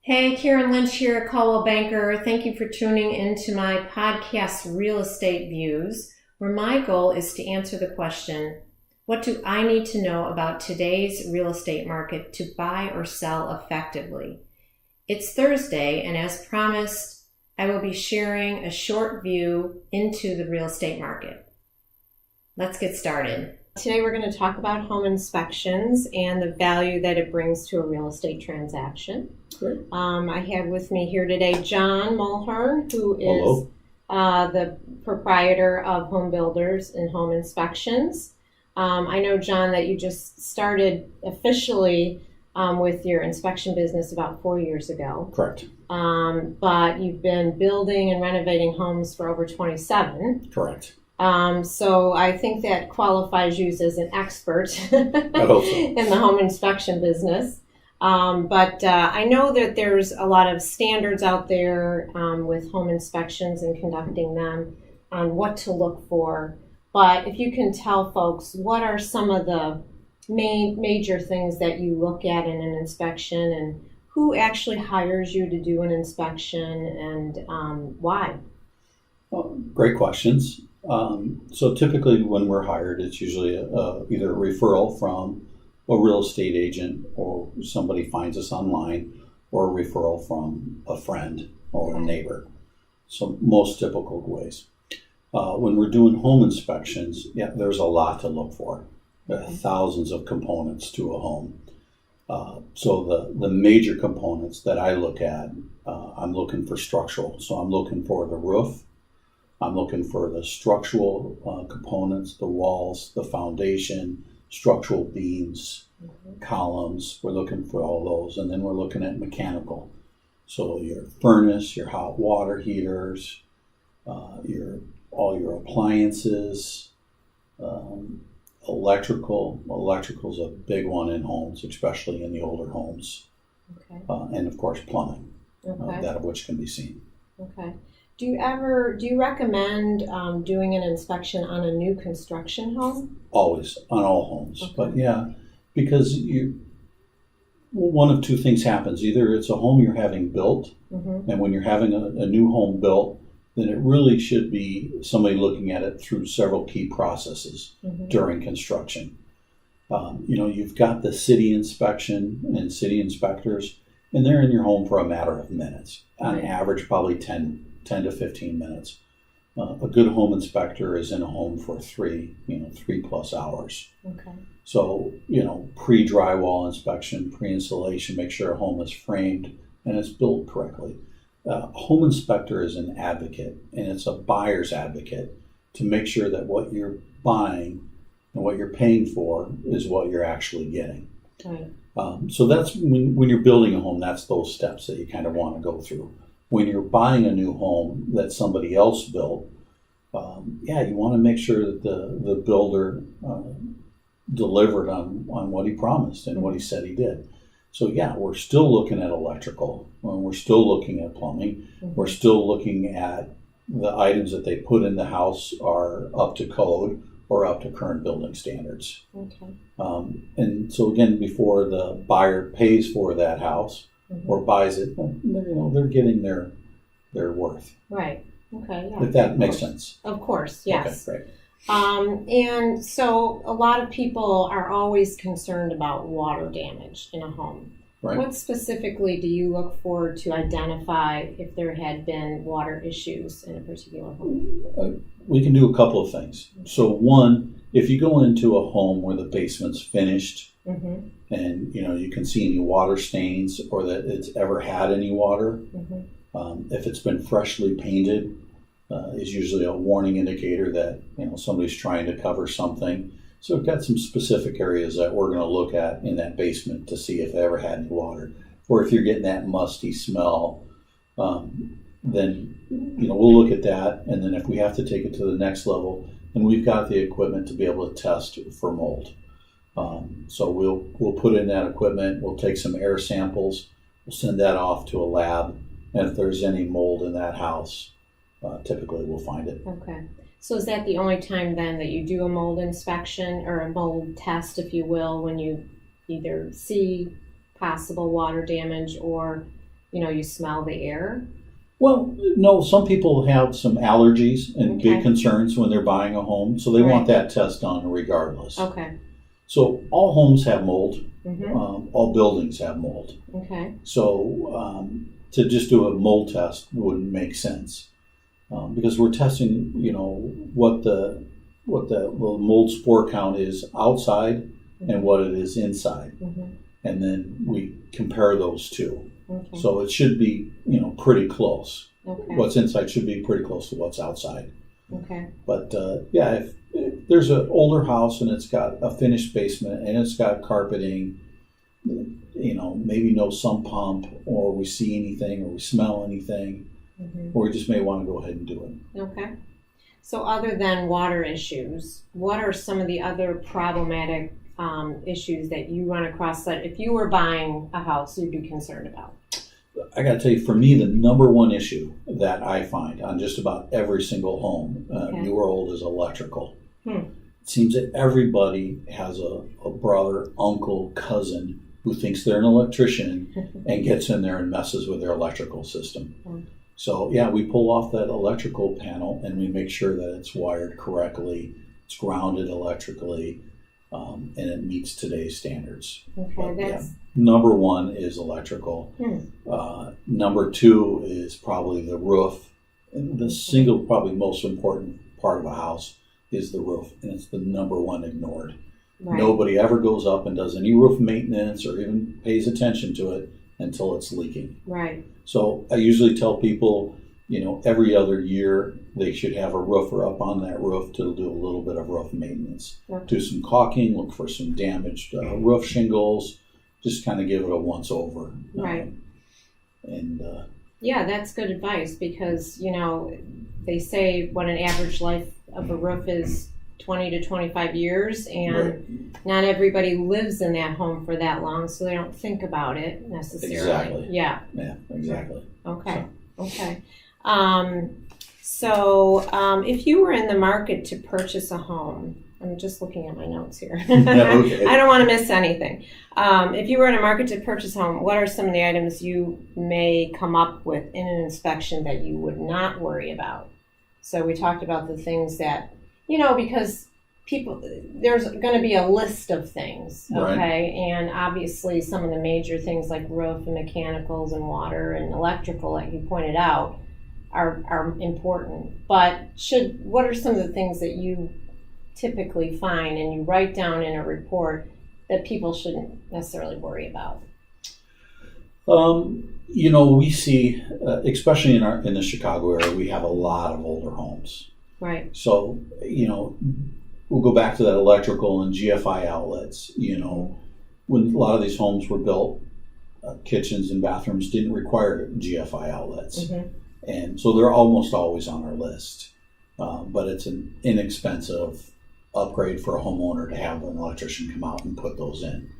Hey, Karen Lynch here, Caldwell Banker. Thank you for tuning into my podcast, Real Estate Views, where my goal is to answer the question, what do I need to know about today's real estate market to buy or sell effectively? It's Thursday, and as promised, I will be sharing a short view into the real estate market. Let's get started. Today we're going to talk about home inspections and the value that it brings to a real estate transaction. Great. I have with me here today John Mulhern, who is the proprietor of Home Builders and Home Inspections. I know, John, that you just started officially with your inspection business about 4 years ago. Correct. But you've been building and renovating homes for over 27. Correct. So I think that qualifies you as an expert I hope so. in the home inspection business. But I know that there's a lot of standards out there with home inspections and conducting them on what to look for. But if you can tell folks, what are some of the major things that you look at in an inspection, and who actually hires you to do an inspection, and why? Well, great questions. So typically when we're hired, it's usually either a referral from a real estate agent, or somebody finds us online, or a referral from a friend or a neighbor. So most typical ways. When we're doing home inspections, there's a lot to look for. There are thousands of components to a home. So the major components that I look at, I'm looking for structural. So I'm looking for the roof. I'm looking for the structural components, the walls, the foundation, structural beams, columns. We're looking for all those. And then we're looking at mechanical. So your furnace, your hot water heaters, all your appliances, electrical. Electrical's a big one in homes, especially in the older homes. Okay. And of course plumbing, Okay. that of which can be seen. Okay. Do you recommend doing an inspection on a new construction home? Always, on all homes. Okay. But because one of two things happens. Either it's a home you're having built, and when you're having a new home built, then it really should be somebody looking at it through several key processes during construction. You've got the city inspection and city inspectors, and they're in your home for a matter of minutes. On average, probably 10 to 15 minutes. A good home inspector is in a home for 3 plus hours. Okay. So, pre-drywall inspection, pre-installation, make sure a home is framed and it's built correctly. A home inspector is an advocate, and it's a buyer's advocate to make sure that what you're buying and what you're paying for is what you're actually getting. Right. So that's when you're building a home, that's those steps that you kind of want to go through. When you're buying a new home that somebody else built, you want to make sure that the builder delivered on what he promised and what he said he did. So we're still looking at electrical, we're still looking at plumbing, we're still looking at the items that they put in the house are up to code or up to current building standards. Okay. And so again, before the buyer pays for that house or buys it, they're getting their worth. Right. Okay. Yeah. If that makes sense. Of course. Yes. Okay, great. And so a lot of people are always concerned about water damage in a home. Right. What specifically do you look for to identify if there had been water issues in a particular home? We can do a couple of things. So one, if you go into a home where the basement's finished and you can see any water stains or that it's ever had any water, if it's been freshly painted, is usually a warning indicator that somebody's trying to cover something. So we've got some specific areas that we're going to look at in that basement to see if they ever had any water, or if you're getting that musty smell. Then we'll look at that, and then if we have to take it to the next level, then we've got the equipment to be able to test for mold. So we'll put in that equipment. We'll take some air samples. We'll send that off to a lab, and if there's any mold in that house, typically we'll find it. Okay. So is that the only time then that you do a mold inspection or a mold test, if you will, when you either see possible water damage or you smell the air? Well, no, some people have some allergies and big concerns when they're buying a home, so they want that test done regardless. Okay. So all homes have mold. Mm-hmm. All buildings have mold. Okay. So to just do a mold test wouldn't make sense because we're testing, what the mold spore count is outside and what it is inside, and then we compare those two. Okay. So it should be, pretty close. Okay. What's inside should be pretty close to what's outside. Okay. But if there's an older house and it's got a finished basement and it's got carpeting, maybe no sump pump, or we see anything or we smell anything, or we just may want to go ahead and do it. Okay. So other than water issues, what are some of the other problematic issues that you run across that if you were buying a house you'd be concerned about? I got to tell you, for me, the number one issue that I find on just about every single home, new or old, is electrical. It seems that everybody has a brother, uncle, cousin who thinks they're an electrician and gets in there and messes with their electrical system. So, we pull off that electrical panel and we make sure that it's wired correctly, it's grounded electrically, and it meets today's standards. Okay, number one is electrical. Number two is probably the roof. And the single, probably most important part of a house is the roof, and it's the number one ignored. Right. Nobody ever goes up and does any roof maintenance or even pays attention to it until it's leaking. Right. So I usually tell people, every other year they should have a roofer up on that roof to do a little bit of roof maintenance. Do some caulking, look for some damaged roof shingles, just kind of give it a once over. Right. That's good advice because, they say what an average life of a roof is 20 to 25 years, and not everybody lives in that home for that long, so they don't think about it necessarily. Exactly. Yeah, exactly. Okay. So if you were in the market to purchase a home, I'm just looking at my notes here. Okay. I don't want to miss anything. If you were in a market to purchase a home, what are some of the items you may come up with in an inspection that you would not worry about? So we talked about the things that, because there's going to be a list of things, okay? Right. And obviously some of the major things like roof and mechanicals and water and electrical, like you pointed out, are important. But what are some of the things that you typically find and you write down in a report that people shouldn't necessarily worry about? We see, especially in the Chicago area, we have a lot of older homes. Right. So, we'll go back to that electrical and GFI outlets. When a lot of these homes were built, kitchens and bathrooms didn't require GFI outlets. And so they're almost always on our list. But it's an inexpensive upgrade for a homeowner to have an electrician come out and put those in.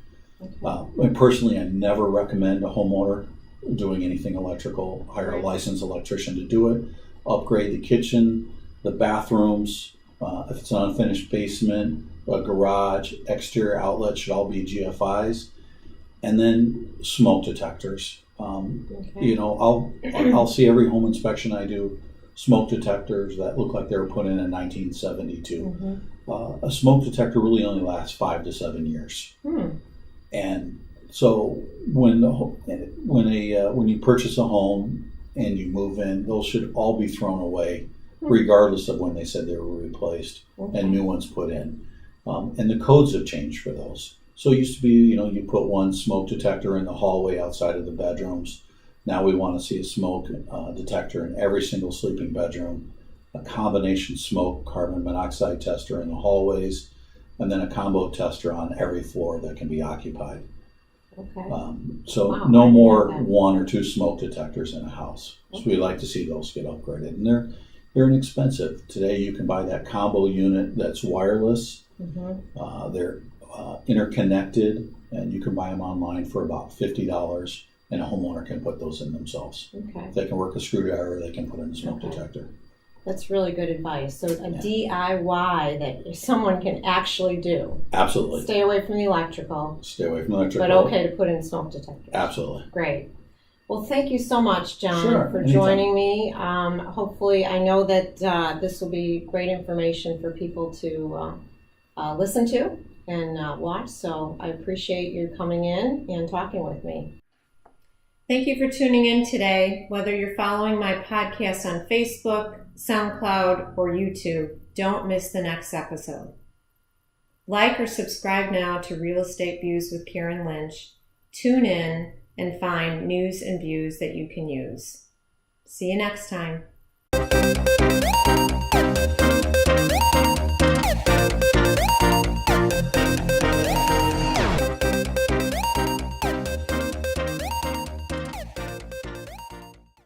And personally, I never recommend a homeowner doing anything electrical. Hire a licensed electrician to do it. Upgrade the kitchen, the bathrooms. If it's an unfinished basement, a garage, exterior outlets should all be GFIs. And then smoke detectors. I'll see every home inspection I do smoke detectors that look like they were put in 1972. A smoke detector really only lasts 5 to 7 years. And so when you purchase a home and you move in, those should all be thrown away, regardless of when they said they were replaced and new ones put in. And the codes have changed for those. So it used to be, you put one smoke detector in the hallway outside of the bedrooms. Now we want to see a smoke detector in every single sleeping bedroom, a combination smoke carbon monoxide tester in the hallways, and then a combo tester on every floor that can be occupied. No more 1 or 2 smoke detectors in a house. So we like to see those get upgraded. And they're inexpensive. Today you can buy that combo unit that's wireless. They're interconnected, and you can buy them online for about $50, and a homeowner can put those in themselves. If they can work a screwdriver, they can put in a smoke detector. That's really good advice. So a DIY that someone can actually do. Absolutely. Stay away from the electrical. But okay to put in smoke detectors. Absolutely. Great. Well, thank you so much, John, Sure, for anytime. joining me. Hopefully, I know that this will be great information for people to listen to and watch. So I appreciate you coming in and talking with me. Thank you for tuning in today. Whether you're following my podcast on Facebook, SoundCloud, or YouTube, don't miss the next episode. Like or subscribe now to Real Estate Views with Karen Lynch. Tune in and find news and views that you can use. See you next time.